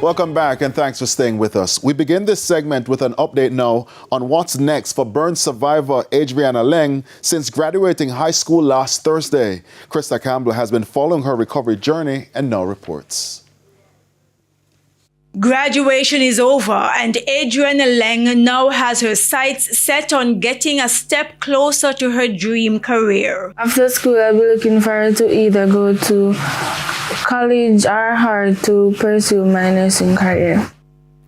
Welcome back and thanks for staying with us. We begin this segment with an update now on what's next for burn survivor Adrianna Laing since graduating high school last Thursday. Krista Campbell has been following her recovery journey and now reports. Graduation is over and Adrianna Laing now has her sights set on getting a step closer to her dream career. After school, I'll be looking forward to either go to college or hard to pursue my nursing career.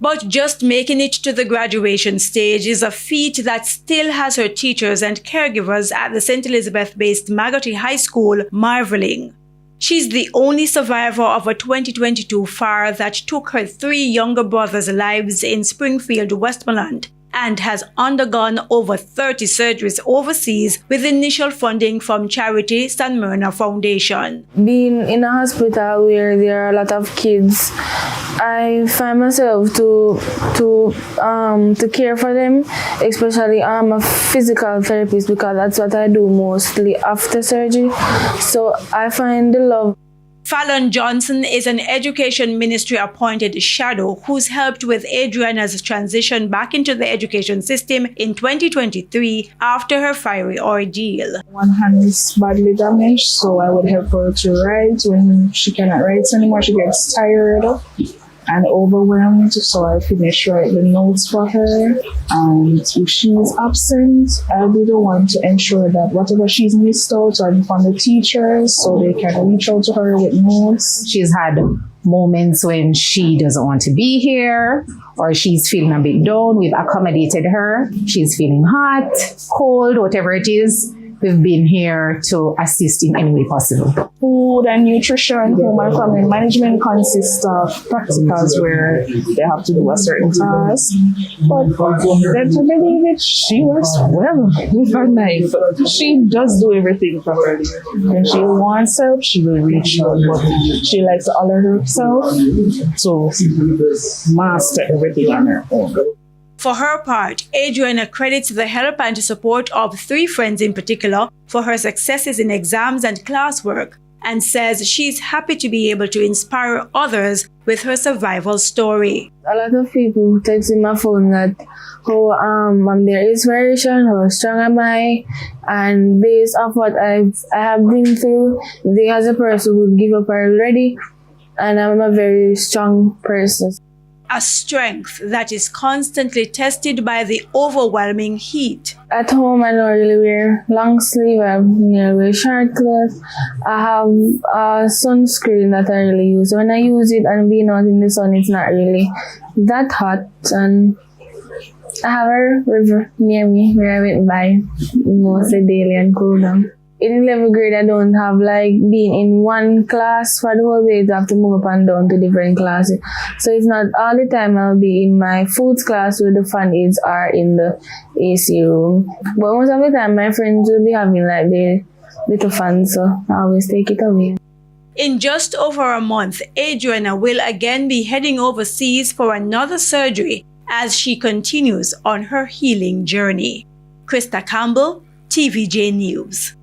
But just making it to the graduation stage is a feat that still has her teachers and caregivers at the St. Elizabeth-based Magotty High School marveling. She's the only survivor of a 2022 fire that took her 3 younger brothers' lives in Springfield, Westmoreland, and has undergone over 30 surgeries overseas with initial funding from charity San Myrna Foundation. Being in a hospital where there are a lot of kids, I find myself to care for them, especially I'm a physical therapist because that's what I do mostly after surgery. So I find the love. Fallon Johnson is an education ministry appointed shadow who's helped with Adrianna's transition back into the education system in 2023 after her fiery ordeal. One hand is badly damaged, so I would help her to write. When she cannot write anymore, she gets tired and overwhelmed, so I finish writing the notes for her. And if she's absent, I'll be the one to ensure that whatever she's missed out, I inform the teachers so they can reach out to her with notes. She's had moments when she doesn't want to be here or she's feeling a bit down. We've accommodated her. She's feeling hot, cold, whatever it is. We've been here to assist in any way possible. Food and nutrition, home and family management consists of practicals where they have to do a certain task. But let's believe it, she works well with her life. She does do everything properly. When she wants help, she will reach out. But she likes to allow herself to master everything on her own. For her part, Adrianna credits the help and support of 3 friends in particular for her successes in exams and classwork, and says she's happy to be able to inspire others with her survival story. A lot of people text in my phone that how I'm their inspiration, how strong am I, and based off what I have been through, they as a person would give up already, and I'm a very strong person. A strength that is constantly tested by the overwhelming heat. At home, I don't really wear long sleeve, I wear short clothes. I have a sunscreen that I really use. When I use it and being out in the sun, it's not really that hot. And I have a river near me where I went by mostly daily and cool down. In 11th grade, I don't have like being in one class for the whole day. I have to move up and down to different classes. So it's not all the time I'll be in my foods class where the fan aids are in the AC room. But most of the time, my friends will be having like the little fans, so I always take it away. In just over a month, Adrianna will again be heading overseas for another surgery as she continues on her healing journey. Krista Campbell, TVJ News.